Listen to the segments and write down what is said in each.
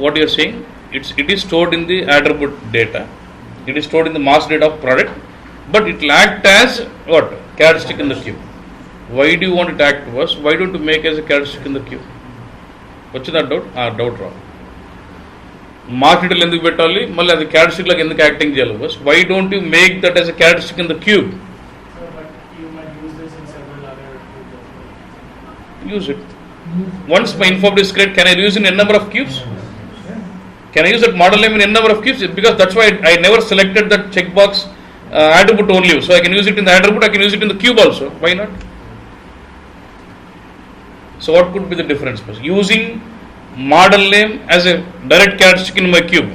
what you are saying, it is stored in the attribute data, it is stored in the master data of product, but it will act as what? Characteristic in the queue. Why do you want it to act first? Why don't you make as a characteristic in the queue? What's that doubt? Doubt wrong. Market ఎందుకు పెట్టాలి, మళ్ళీ అది characteristic లాగా ఎందుకు acting చేయాలి boss? Why don't you make that as a characteristic in the cube? Use it. Once my information is correct, can I use in n number of cubes? Can I use that model name in n number of cubes? Because that's why I never selected that checkbox attribute only. So I can use it in the attribute, I can use it in the cube also. Why not? So what could be the difference? Using model name as a direct characteristic in my cube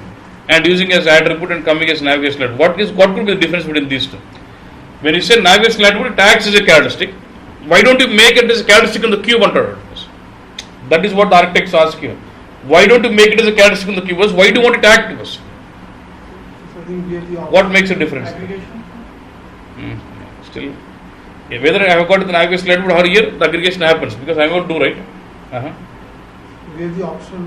and using as attribute and coming as navigation attribute. What could be the difference between these two? When you say navigation attribute, it acts as a characteristic. Why don't you make it as a characteristic in the cube under it? That is what the architects ask you. Why don't you make it as a characteristic in the cube? Why do you want it to act? What makes a difference? Still, whether I have got the navigation attribute or here, the aggregation happens because I am going to do right. We have the option.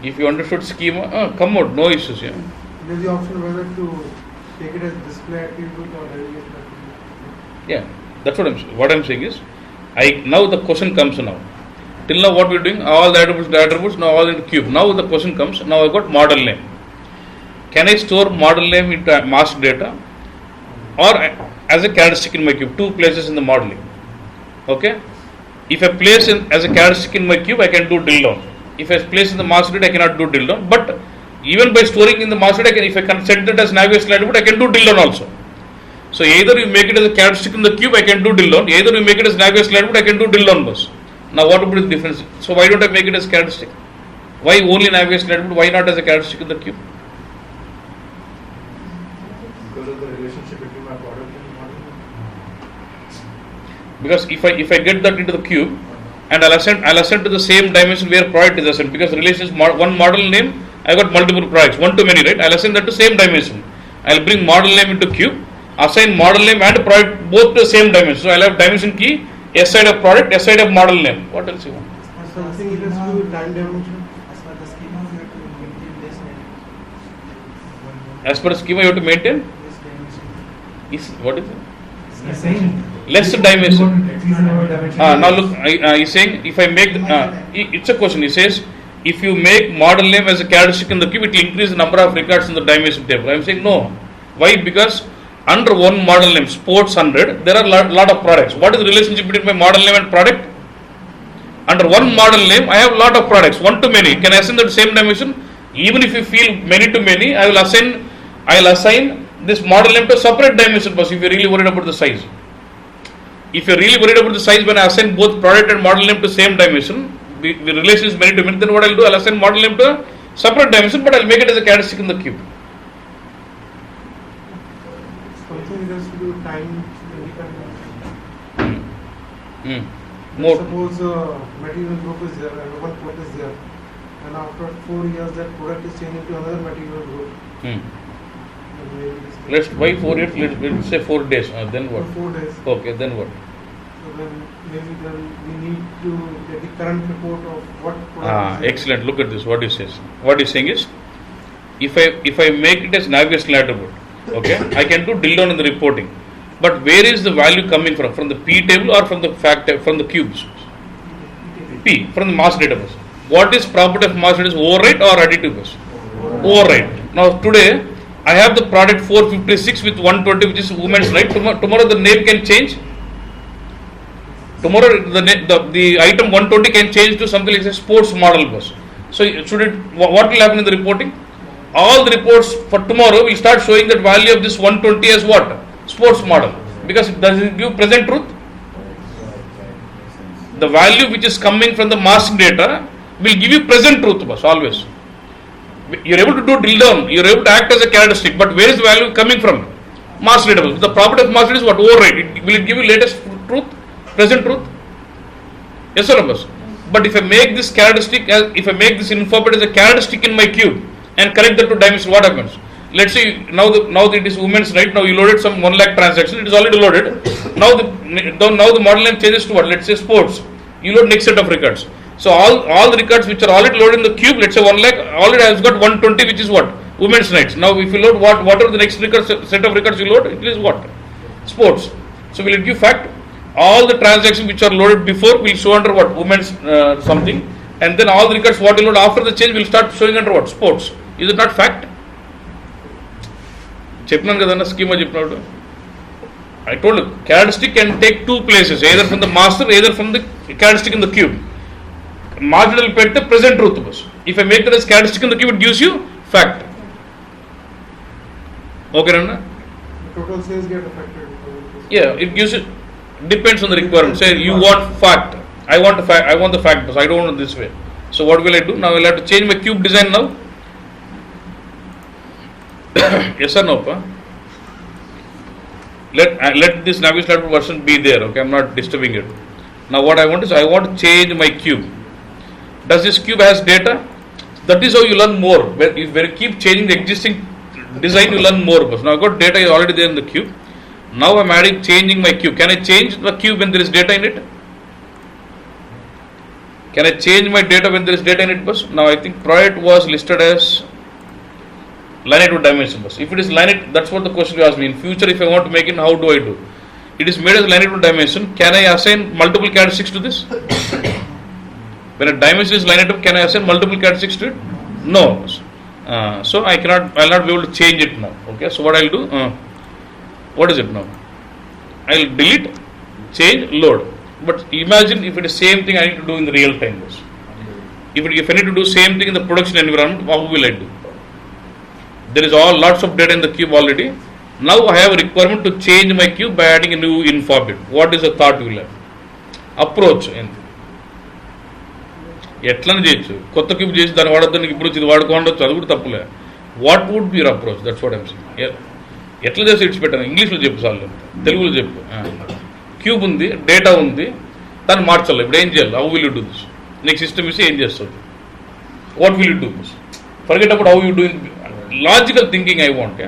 If you understood schema, come out, no issues. Yeah. We have the option whether to take it as display attribute or navigation attribute. Yeah, that's what I'm saying is, now the question comes now. Till now what we're doing, all the attributes, now all in the cube. Now the question comes, now I've got model name. Can I store model name into master data or as a characteristic in my cube? Two places in the modeling. Okay? If I place as a characteristic in my cube, I can do drill down. If I place in the master data, I cannot do drill down. But even by storing in the master data, if I can set it as navigation attribute, I can do drill down also. So either you make it as a characteristic in the cube, I can do drill down. Either you make it as navigation attribute, I can do drill down bus. Now what would be the difference? So why don't I make it as characteristic? Why only navigation attribute? Why not as a characteristic in the cube? Because of the relationship between my product and model. Because if I get that into the cube and I'll assign to the same dimension where product is assigned, because relation is one model name, I got multiple products, one to many, right? I'll assign that to same dimension. I'll bring model name into cube, assign model name and product both to the same dimension. So I'll have dimension key, S side of product, S side of model name. What else you want? Something relates to time dimension. As per the schema, we have to maintain this As per schema, you have to maintain? dimension. What is it? It's saying Less dimension. dimension. Now look, he's saying if I make it's a question. He says if you make model name as a characteristic in the cube, it will increase the number of records in the dimension table. I am saying no. Why? Because under one model name, sports 100, there are lot of products. What is the relationship between my model name and product? Under one model name, I have lot of products, one to many. Can I assign that same dimension? Even if you feel many to many, I will assign this model name to separate dimension first if you're really worried about the size. If you're really worried about the size, when I assign both product and model name to same dimension, the relation is many to many, then what I'll do, I'll assign model name to separate dimension, but I'll make it as a characteristic in the cube. Something relates to time independent. More. Suppose material group is there and one product is there, and after 4 years that product is changing to another material group. Let's why 4 years? Let's say 4 days. Then what? For 4 days. Okay, then what? So then maybe then we need to get the current report of what product is there. Excellent. Look at this. What he says. What he's saying is, if I make it as navigation attribute, okay, I can do drill down in the reporting. But where is the value coming from? From the P table or from the from the cubes? P, from the master database. What is property of master database? Overwrite or additive bus? Overwrite. Now today I have the product 456 with 120, which is women's right. Tomorrow the name can change. Tomorrow the item 120 can change to something like a sports model bus. So what will happen in the reporting? All the reports for tomorrow will start showing that value of this 120 as what? Sports model. Because it doesn't give present truth. The value which is coming from the mask data will give you present truth bus always. You are able to do drill down, you are able to act as a characteristic, but where is the value coming from? Mask database. The property of mask data is what? Override. Will it give you latest truth, present truth? Yes or no bus? But if I make this characteristic, if I make this information as a characteristic in my cube and connect that to dimension, what happens? Let's say now it is women's right. Now you loaded some 1 lakh transaction. It is already loaded. Now the model name changes to what? Let's say sports. You load next set of records. So all the records which are already loaded in the cube, let's say 1 lakh, already has got 120, which is what? Women's nights. Now if you load whatever the next set of records you load, it is what? Sports. So will it give fact? All the transactions which are loaded before will show under what? Women's something. And then all the records what you load after the change will start showing under what? Sports. Is it not fact? చెప్పినాను కదన్నా schema చెప్పినప్పుడు I told you characteristic can take two places, either from the master, either from the characteristic in the cube. Marginal పెడితే present truth bus. If I make that as characteristic in the cube, it gives you fact. Okay అన్నా? Total sales get affected. Yeah, it gives it, depends on the requirement. Say you want fact, I want the fact, but I don't want it this way. So what will I do? Now I'll have to change my cube design now. Yes or no, pa? Let this Navi's Lab version be there. Okay, I'm not disturbing it. Now what I want is I want to change my cube. Does this cube has data? That is how you learn more. When you keep changing the existing design, you learn more. But now I got data is already there in the cube. Now I'm changing my cube. Can I change the cube when there is data in it? Can I change my data when there is data in it? Bus? Now I think prior it was listed as linear to dimension. Bus. If it is linear, that's what the question you asked me. In future, if I want to make it, how do I do? It is made as linear to dimension. Can I assign multiple characteristics to this? When a dimension is linear to, can I assign multiple characteristics to it? No. So I'll not be able to change it now. Okay. So what I'll do? What is it now? I'll delete, change, load. But imagine if it is same thing I need to do in the real time. If I need to do same thing in the production environment, how will I do? There is lots of data in the cube already. Now I have a requirement to change my cube by adding a new info bit. What is the thought you will have? Approach. ఎట్లని చేయొచ్చు కొత్త cube చేసి దాన్ని వాడద్దు ఇప్పుడు ఇది వాడుకోండొచ్చు అది కూడా తప్పులే what would be your approach that's what I'm saying ఎట్లా చేసి ఇడిచిపెట్టాను ఇంగ్లీష్లో చెప్పు చాలు తెలుగులో చెప్పు క్యూబ్ ఉంది డేటా ఉంది దాన్ని మార్చాలి ఇప్పుడు ఏం చేయాలి how will you do this నీకు సిస్టమ్ ఇస్తే ఏం చేస్తుంది what will you do this forget about how you do in logical thinking I want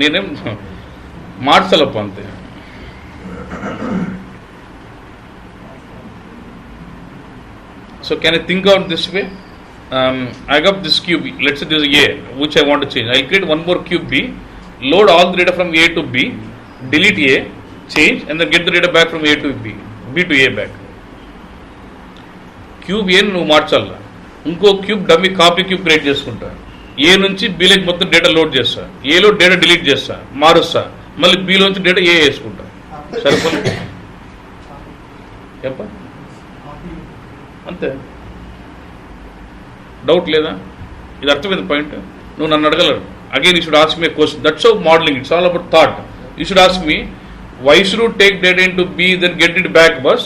నేనేం మార్చాలప్ప అంతే So can I think out this way? I got this cube, let's say this is A, which I want to change. I'll create one more cube B, load all the data from A to B, delete A, change, and then get the data back from A to B, B to A back. Cube A నువ్వు మార్చాలా ఇంకో cube dummy copy cube create చేసుకుంటా ఏ నుంచి బీలోకి మొత్తం data load చేస్తా ఏలో data delete చేస్తా మారుస్తా మళ్ళీ బీలోంచి data ఏ వేసుకుంటా సరిపోలే చెప్ప అంతే డౌట్ లేదా ఇది అర్థమైంది పాయింట్ నువ్వు నన్ను అడగలరు again you should ask me question that's how modelling it's all about thought you should ask me why should take data in to B then get it back bus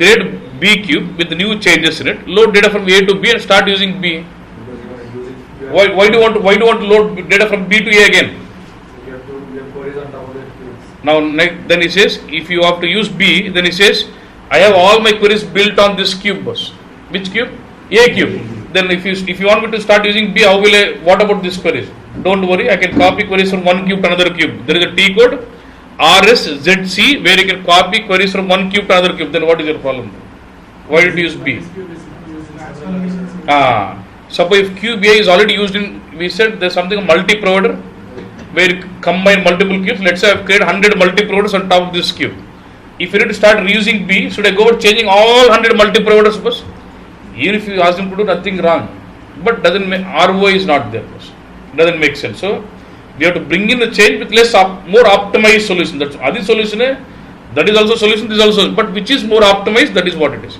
create B cube with new changes in it load data from A to B and start using B why do you want to load data from B to A again? Now then he says if you have to use B, then he says I have all my queries built on this cube bus. Which cube? A cube. Then if you want me to start using B, how will I? What about this queries? Don't worry, I can copy queries from one cube to another cube. There is a T code RSZC where you can copy queries from one cube to another cube. Then what is your problem? Why did you use B? Suppose if cube A is already used in, we said there's something multi-provider where you combine multiple cubes. Let's say I've created 100 multi-providers on top of this cube. If you need to start reusing B, should I go about changing all 100 multi-providers first? Even if you ask them to do nothing wrong, but doesn't make ROI is not there first. Doesn't make sense. So we have to bring in the change with more optimized solution. That's other solution. That is also solution. This is also, but which is more optimized? That is what it is.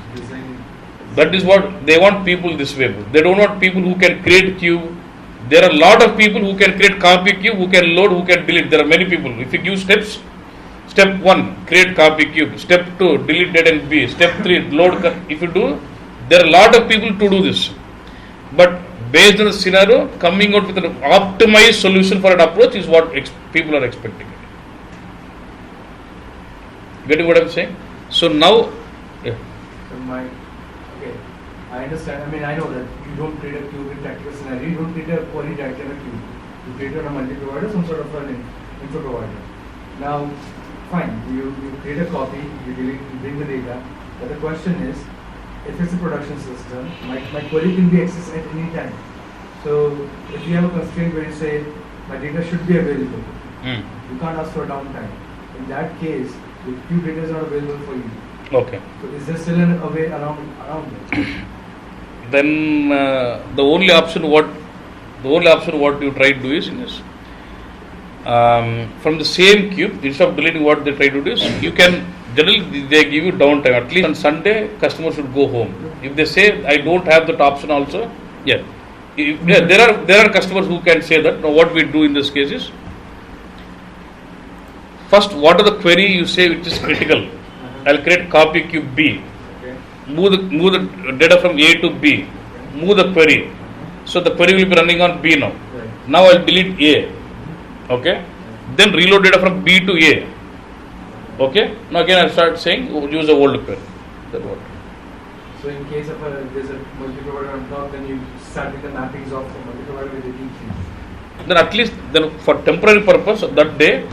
That is what they want people this way. They don't want people who can create cube. There are a lot of people who can create copy cube, who can load, who can delete. There are many people. If you give steps, step 1, create copy cube. Step 2, delete data in B. Step 3, load. If you do, there are a lot of people to do this. But based on the scenario, coming out with an optimized solution for an approach is what people are expecting. Getting what I'm saying? So now, yeah. I understand. I mean, I know that you don't create a cube in tactical scenario. You don't create a query tactical cube. You create a multi-provider, some sort of an info provider. Now, fine. You create a copy. You delete. You bring the data. But the question is, if it's a production system, my query can be accessed at any time. So if you have a constraint where you say my data should be available, you can't ask for downtime. In that case, the queue data is not available for you. Okay. So is there still a way around it? Then the only option what you try to do is from the same queue, instead of deleting, what they try to do is, you can generally they give you downtime. At least on Sunday, customer should go home. If they say I don't have that option also, there are customers who can say that. Now what we do in this case is, first, what are the query you say which is critical? I'll create copy cube B. Okay. Move the data from A to B. Move the query. So the query will be running on B now. Right. Now I'll delete A. Okay. Then reload data from B to A. Okay. Now again I'll start saying use the old query. That's what. So in case of there's a multi-provider on top, then you start with the mappings of the multi-provider with the D3. Then at least for temporary purpose that day,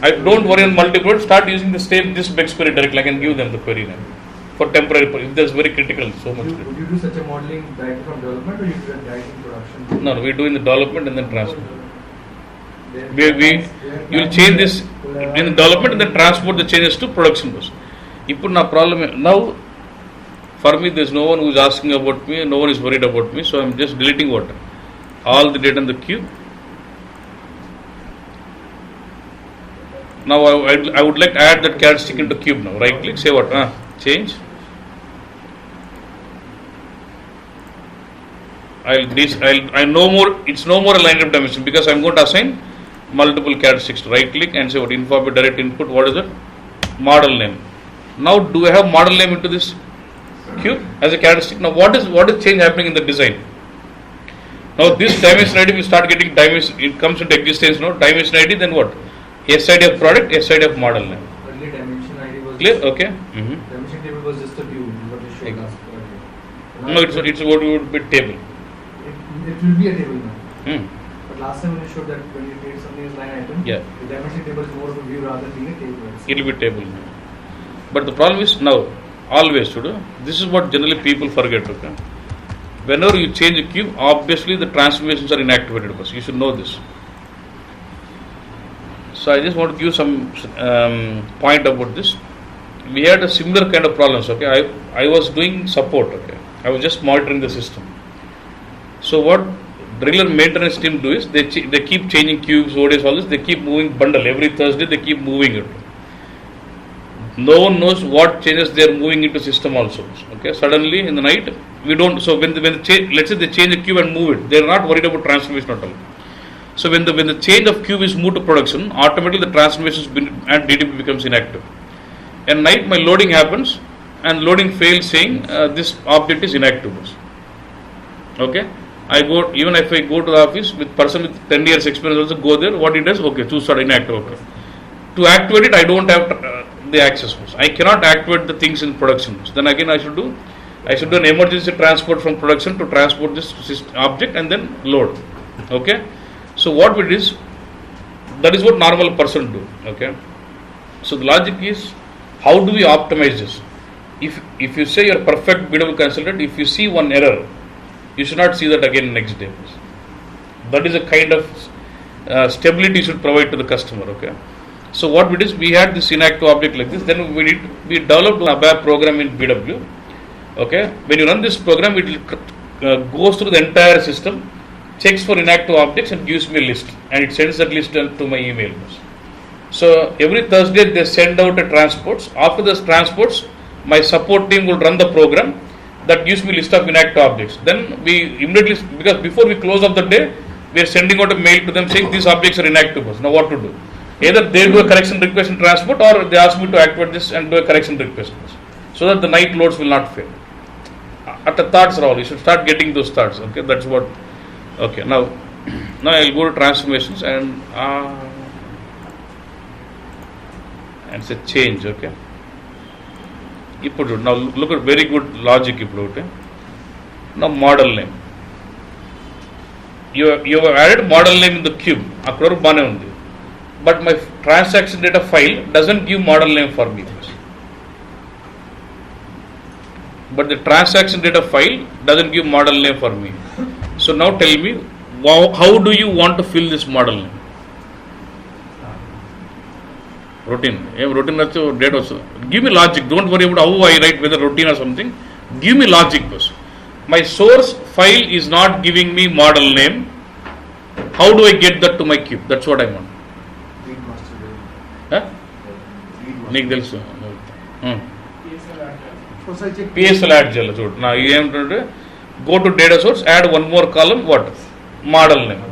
I don't worry on multi-provider. Start using this BEX query directly. I can give them the query name for temporary purpose. If there's very critical, so much. Would you do such a modeling directly from development, or you do it directly in production? No, we do in the development and then transfer. Then You will change this in the development and then transport the changes to production bus. Now na problem now for me there's no one who is asking about me, no one is worried about me, so I'm just deleting what? All the data in the queue. Now I would like to add that characteristic into cube now. Right click, say what? Change. I no more. It's no more a line of dimension because I'm going to assign multiple characteristics. Right click and say what? Info direct input. What is it? Model name. Now do I have model name into this cube as a characteristic? Now what is change happening in the design? Now this dimension ID will start getting dimension. It comes into existence now. Dimension ID, then what? SID of product, SID of model name. Earlier dimension ID was Clear? Okay. Dimension table was just a view. What you showed us earlier. No, it's what would be table. It will be a table now. But last time when you showed that when you create something as line item, Yeah. the dimension table is more of a view rather than being a table. It will be table. But the problem is now, always to do. This is what generally people forget. Okay. Whenever you change a queue, obviously the transformations are inactivated. Because you should know this. So I just want to give some point about this. We had a similar kind of problems. Okay, I was doing support. Okay, I was just monitoring the system. So what regular maintenance team do is they keep changing queues, ODS, all this. They keep moving bundle every Thursday. They keep moving it. No one knows what changes they are moving into system also. Okay, suddenly in the night we don't. So when let's say they change a queue and move it, they are not worried about transformation at all. So when the change of queue is moved to production, automatically the transformations and DTP becomes inactive. At night my loading happens and loading fails saying this object is inactive. Okay, even if I go to the office with person with 10 years experience also go there, what it does? Okay, choose start inactive. Okay, to activate it I don't have the access. I cannot activate the things in production. Then again I should do an emergency transport from production to transport this object and then load. Okay. So what we did is, that is what normal person do. Okay. So the logic is, how do we optimize this? If you say you're a perfect BW consultant, if you see one error, you should not see that again next day. That is a kind of stability you should provide to the customer. Okay. So what we did is, we had this inactive object like this. Then we developed an ABAP program in BW. Okay. When you run this program, it goes through the entire system, checks for inactive objects and gives me a list, and it sends that list to my email. So every Thursday they send out a transports. After those transports, my support team will run the program that gives me list of inactive objects. Then we immediately, because before we close of the day, we are sending out a mail to them saying these objects are inactive. Now what to do? Either they do a correction request in transport, or they ask me to activate this and do a correction request, so that the night loads will not fail. At the thoughts are all, you should start getting those thoughts. Okay, that's what. Okay, now I'll go to transformations and say change. Okay. Now look at very good logic. Now model name. You have added model name in the cube. But my transaction data file doesn't give model name for me. but the transaction data file doesn't give model name for me. So now tell me, how do you want to fill this model name? Routine. Routine date also. Give me logic. Don't worry about how I write, whether routine or something. Give me logic first. My source file is not giving me model name. How do I get that to my cube? That's what I want. Read master data. Huh? Read master. నీకు తెలుసు First I check PSL add చేయాలి చూడు నా ఏమిటంటే go to data source add one more column what model name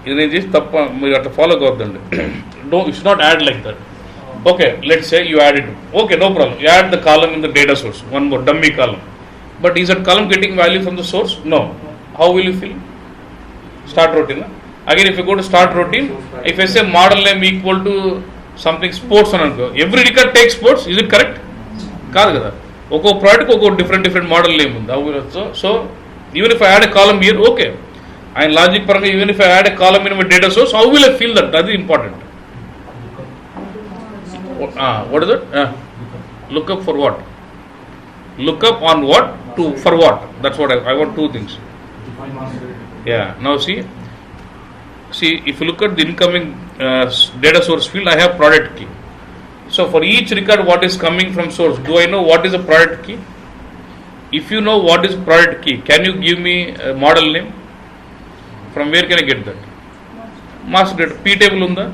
ఇది నేను చేసి తప్ప మీరు అట్లా ఫాలో కావద్దండి it's not add like that okay let's say you add it okay no problem you add the column in the data source one more dummy column but is that column getting value from the source no how will you fill start routine again if you go to start routine if I say model name equal to something sports అని అనుకో every record takes sports is it correct కాదు కదా ఒక్కో product ఒక్కో different model name ఉంది so even if I add a column here okay ఆయన logic పరంగా even if I add a column in my data source how will I feel that అది important what is that lookup for what lookup on what to for what that's what I want two things now see if you look at the incoming data source field I have product key. So for each record what is coming from source, do I know what is the product key? If you know what is product key, can you give me a model name? From where can I get that? Master data p table unda.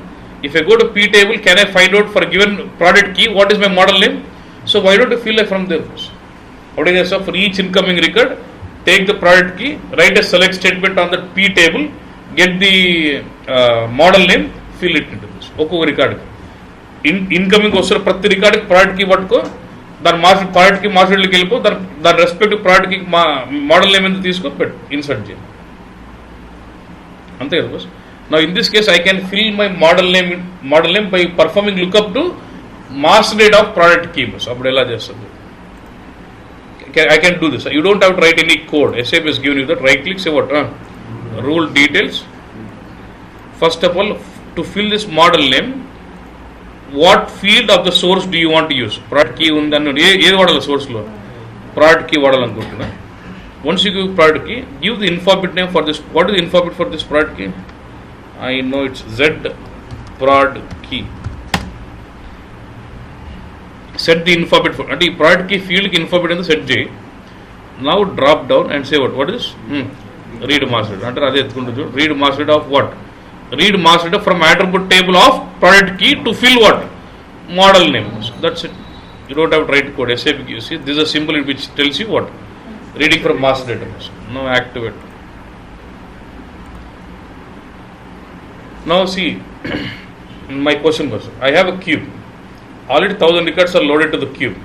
If I go to p table, can I find out for a given product key what is my model name? So why don't you fill it from there first? What is this? So for each incoming record, take the product key, write a select statement on the p table, get the model name, fill it into this. ఒక్కొక్క record incoming వస్తున్న ప్రతి రికార్డ్కి product key పట్టుకో దాని product key మాస్టర్లోకి వెళ్ళిపో దాని respective product key model name ఎంత తీసుకో పెట్టు ఇన్సర్ట్ చేయి అంతే కదా బస్ నా in this case I can fill my model name by performing lookup to master data of product key boss అప్పుడు ఎలా చేస్తుంది I can do this. You don't have to write any code. SAP is giving you that. Right click, say what? Rule details. First of all, to fill this model name, what field of the source do you want to use? Product key undanu ఏ వాడాలి source లో product key వాడాలనుకుంటున్నా. Once you give product key, give the infobit name for this. What is the infobit for this product key? I know it's Z prod key. Set the infobit for అంటే ఈ product key field కి infobit అనేది set చేయి. Now drop down and say what is read master అంటే అదే ఎత్తుకుంటూ చూడు read master of what read master from attribute table of product key to fill what model name. So that's it. You don't have to write code. SAP you see this is a symbol which tells you what reading from master database. Now activate. Now see my question was I have a cube. Already 1000 records are loaded to the cube.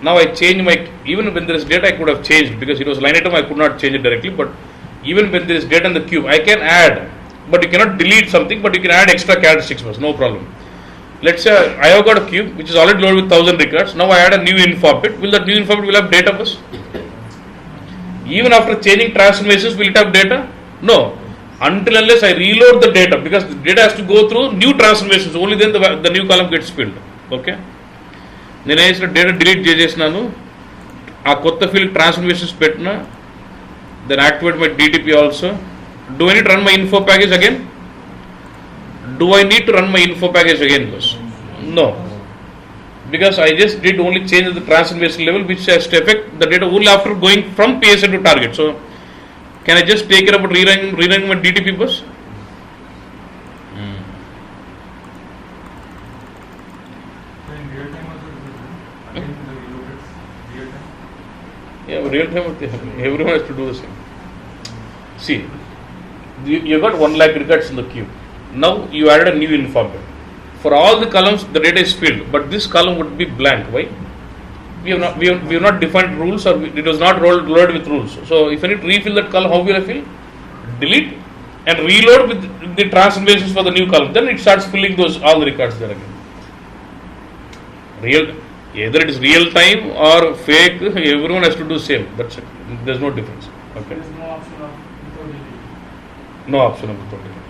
Now I change my, even when there is data I could have changed because it was line item I could not change it directly, but even when there is data in the cube I can add, but you cannot delete something, but you can add extra characteristics first, no problem. Let's say I have got a cube which is already loaded with 1000 records. Now I add a new infobit. Will that new infobit will have data first? Even after changing transformations will it have data? No. Until unless I reload the data, because the data has to go through new transformations, only then the new column gets filled. Okay నేను వేసిన data delete చేసేసినాను ఆ కొత్త field transformations పెట్టిన then activate my DTP also do I need run my info package again do I need to run my info package again boss no because I just did only change the transformation level which has to affect the data only after going from PSN to target. So can I just take care about rerunning my DTP bus? Yeah, real time everyone has to do the same. See, you got 1 lakh records in the queue. Now you added a new informant. For all the columns the data is filled, but this column would be blank. Why? We have not defined rules, or it was not loaded with rules. So if I need to refill that column, how will I fill? Delete and reload with the transformations for the new column. Then it starts filling all the records there again. Either it is real time or fake, everyone has to do same. That's it. There's no difference. Okay. There is no option of without delete. No option of without delete.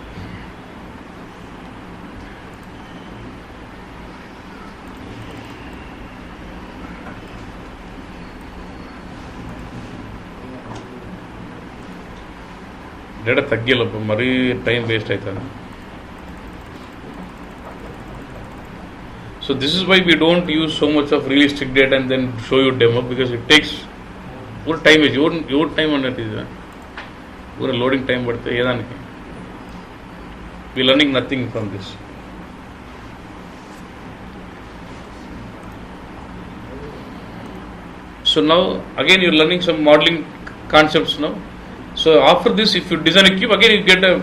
Data తగ్గిలప్ప మరీ time waste అవుతుంది. So this is why we don't use so much of realistic data and then show you demo, because it takes more time. Your time on it is loading time, but we are learning nothing from this. So now again you are learning some modeling concepts now. So after this, if you design a cube, again you get a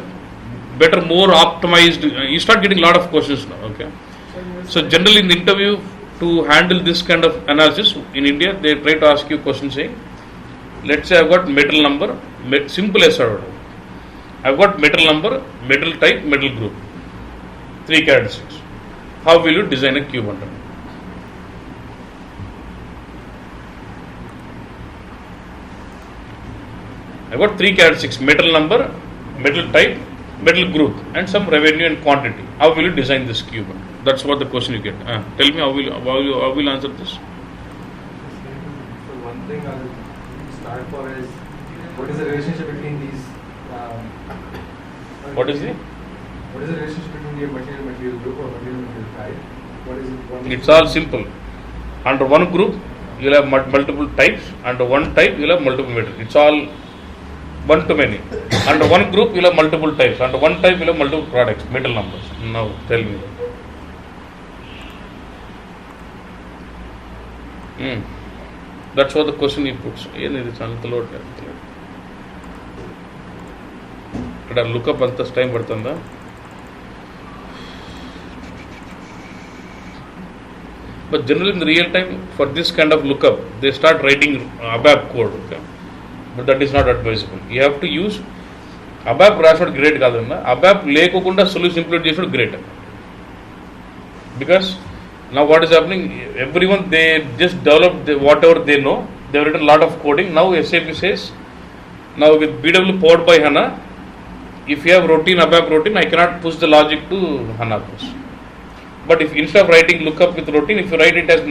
better, more optimized. You start getting a lot of questions now. Okay. So generally in the interview, to handle this kind of analysis in India, they try to ask you questions saying, let's say I've got metal number, simple as order. I've got metal number, metal type, metal group, 3 characteristics. How will you design a cube under? I've got 3 characteristics: metal number, metal type, metal group, and some revenue and quantity. How will you design this cube? That's what the question you get. Tell me how will you answer this? So one thing I'll start for is, what is the relationship between these? What is the? What is the relationship between the material group or material type? What is it? It's all simple. Under one group, you'll have multiple types. Under one type, you'll have multiple material. It's all one to many. Under one group, you'll have multiple types. Under one type, you'll have multiple products, metal numbers. Now, tell me. That's what the question he puts. ఇక్కడ lookup అంత time పడుతుందా? But generally in the real time, for this kind of lookup, they start writing ABAP code. Okay? But that is not advisable. You have to use ABAP రాసోడు great కాదన్నా, ABAP లేకోకుండా solution implement చేసాడు great. Because now what is happening, everyone, they just develop whatever they know. They have written a lot of coding. Now SAP says, now with BW powered by HANA, if you have routine, ABAP routine, I cannot push the logic to HANA push. But if instead of writing lookup with routine, if you write it as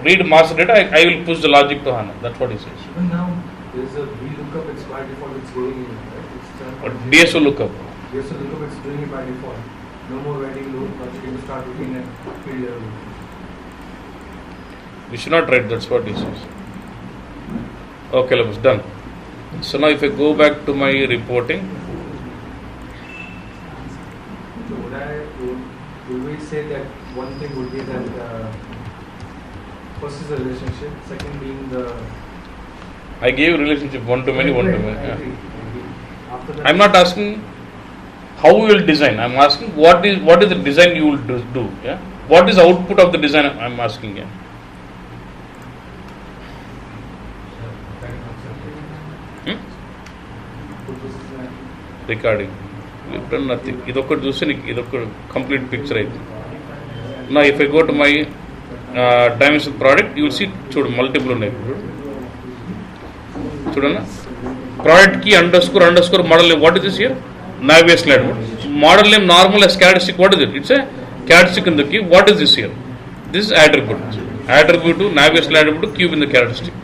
read master data, I will push the logic to HANA. That's what he says. Even now, there is a VLOOKUP, it's by default, it's going in, right? It's done But DSO lookup. DSO lookup, it's doing it by default. No more writing loop, but you can start routine and field level. We should not write, that's what he says. Okay, levels done. So now if I go back to my reporting, So would we say that one thing would be that first is the relationship, second being the... I gave relationship one to many, one to many. I Yeah. agree. After that, I'm not asking how you will design. I'm asking what is the design you will do. Yeah. What is the output of the design? I'm asking. Yeah. Recording. We've done nothing. Idokku చూస్తే నీకు ఇదొక complete picture అయితే. Now if I go to my dimension product, you will see చూడు multiple ఉన్నాయి ఇప్పుడు. చూడన్నా product key underscore model name. What is this here? Navier slide. Model name normal as characteristic. What is it? It's a characteristic in the key. What is this here? This is attribute. Attribute to Navier slide attribute cube in the characteristic.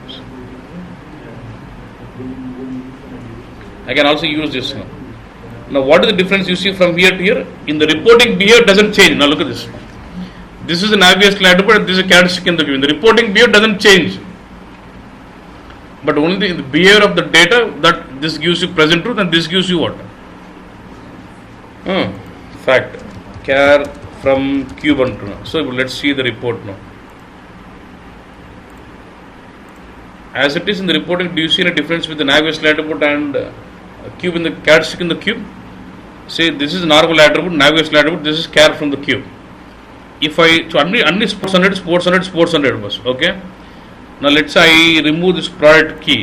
I can also use this now. Now what is the difference you see from here to here? In the reporting behavior doesn't change. Now look at this. This is an Navier slide attribute and this is a characteristic in the cube. In the reporting behavior doesn't change. But only the behavior of the data, that this gives you present truth and this gives you what? Fact. Char from cube unto now. So let's see the report now. As it is in the reporting, do you see any difference with the Navier slide attribute and cube in the characteristic in the cube? Say this is normal attribute, Navier slide attribute, this is char from the cube. If I, so only sports 100 was, okay? Now let's say I remove this product key,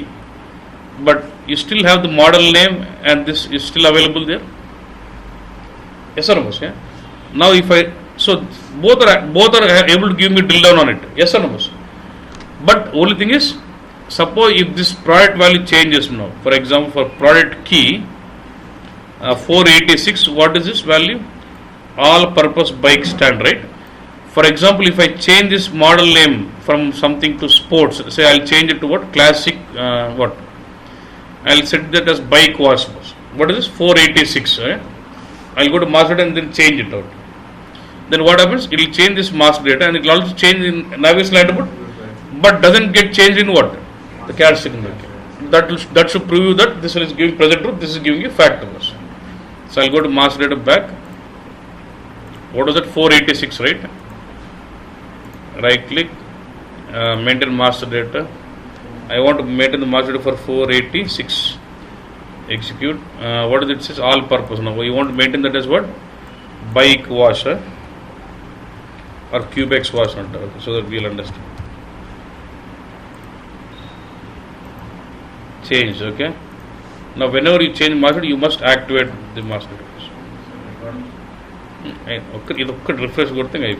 but you still have the model name and this is still available there. Yes or no? Yeah. Now if I, so both are able to give me drill down on it. Yes or no? But only thing is, suppose if this product value changes now, for example, for product key 486, what is this value? All purpose bike stand, right? For example, if I change this model name from something to sports, say I'll change it to what? Classic, what? I'll set that as bike wash. what is this 486, right? I'll go to master data and then change it out. Then what happens? It will change this master data and it will also change in navigation attribute, but doesn't get changed in what? The CAD signal. That should prove you that this one is giving present truth, this is giving you fact numbers. So I'll go to master data back. What was that? 486, right? Right click, maintain master data. I want to maintain the master data for 486. Execute. What is it? It says all purpose. Now you want to maintain that as what? Bike wash, or cubex wash, okay, so that we'll understand. Change, okay. Now whenever you change master, you must activate the master data. Refresh. Good thing.